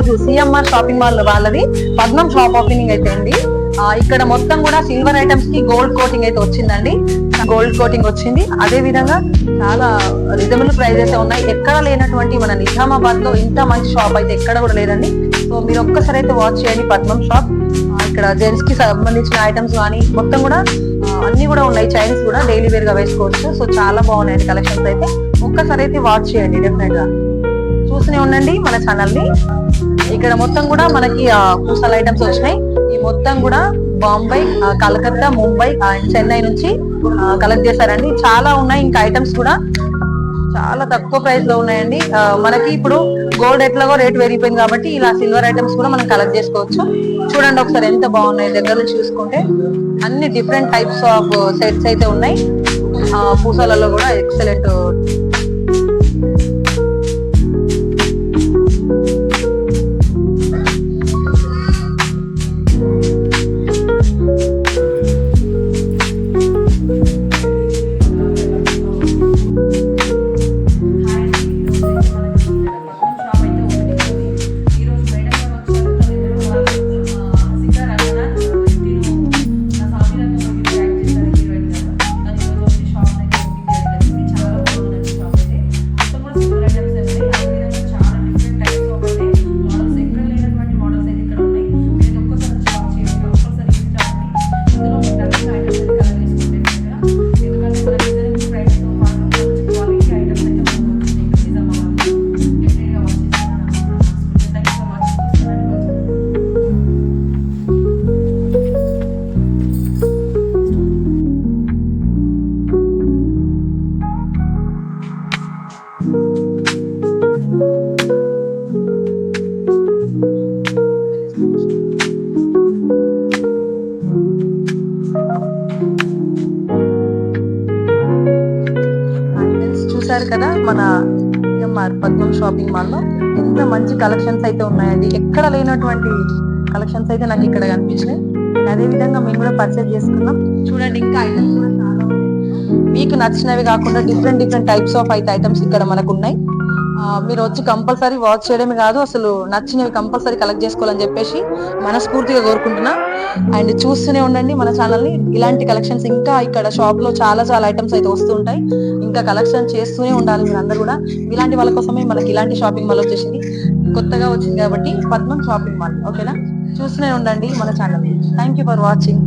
రోజు CMR shopping mall వాళ్ళది పద్మం షాప్ ఓపెనింగ్ అయితే ఉంది. ఇక్కడ మొత్తం కూడా సిల్వర్ ఐటమ్స్ కి గోల్డ్ కోటింగ్ అయితే వచ్చిందండి. గోల్డ్ కోటింగ్ వచ్చింది. అదే విధంగా చాలా రీజనబుల్ ప్రైజెస్ ఉన్నాయి. ఎక్కడ లేనటువంటి మన నిజామాబాద్ లో ఇంత మంచి షాప్ అయితే ఎక్కడ కూడా లేదండి. సో మీరు ఒక్కసారి అయితే వాచ్ చేయండి పద్మం షాప్. ఇక్కడ జెంట్స్ కి సంబంధించిన ఐటమ్స్ కానీ మొత్తం కూడా అన్ని కూడా ఉన్నాయి. చైన్స్ కూడా డైలీ వేర్ గా వేసుకోవచ్చు. సో చాలా బాగున్నాయండి కలెక్షన్స్ అయితే. ఒక్కసారి అయితే వాచ్ చేయండి డెఫినెట్ గా. చూస్తూనే ఉండండి మన ఛానల్ ని. ఇక్కడ మొత్తం కూడా మనకి పూసల ఐటమ్స్ వచ్చినాయి. ఈ మొత్తం కూడా బాంబే, కలకత్తా, ముంబై అండ్ చెన్నై నుంచి కలెక్ట్ చేశారండి. చాలా ఉన్నాయి. ఇంకా ఐటమ్స్ కూడా చాలా తక్కువ ప్రైస్ లో ఉన్నాయండి. మనకి ఇప్పుడు గోల్డ్ ఎట్లాగో రేట్ పెరిగిపోయింది కాబట్టి ఇలా సిల్వర్ ఐటమ్స్ కూడా మనం కలెక్ట్ చేసుకోవచ్చు. చూడండి ఒకసారి ఎంత బాగున్నాయి. దగ్గర నుంచి చూసుకుంటే అన్ని డిఫరెంట్ టైప్స్ ఆఫ్ సెట్స్ అయితే ఉన్నాయి. పూసలలో కూడా ఎక్సలెంట్. చూసారు కదా మన CMR పద్మం షాపింగ్ మాల్ లో ఎంత మంచి కలెక్షన్స్ అయితే ఉన్నాయండి. ఎక్కడ లేనటువంటి కలెక్షన్స్ అయితే నాకు ఇక్కడ కనిపించినాయి. అదే విధంగా మేము కూడా పర్చేజ్ చేసుకున్నాం. చూడండి ఇంకా ఐటమ్స్ కూడా చాలా మీకు నచ్చినవి కాకుండా డిఫరెంట్ టైప్స్ ఆఫ్ ఐటమ్స్ ఇక్కడ మనకు ఉన్నాయి. మీరు వచ్చి కంపల్సరీ వాచ్ చేయడమే కాదు, అసలు నచ్చినవి కంపల్సరీ కలెక్ట్ చేసుకోవాలని చెప్పేసి మనస్ఫూర్తిగా కోరుకుంటున్నా. అండ్ చూస్తూనే ఉండండి మన ఛానల్ ని. ఇలాంటి కలెక్షన్స్ ఇంకా ఇక్కడ షాప్ లో చాలా ఐటమ్స్ అయితే వస్తుంటాయి. ఇంకా కలెక్షన్ చేస్తూనే ఉండాలి మీరు అందరు కూడా. ఇలాంటి వాళ్ళ కోసమే మనకి ఇలాంటి షాపింగ్ మాల్ వచ్చేసింది, కొత్తగా వచ్చింది కాబట్టి పద్మం షాపింగ్ మాల్. ఓకేనా, చూస్తూనే ఉండండి మన channel. Thank you for watching.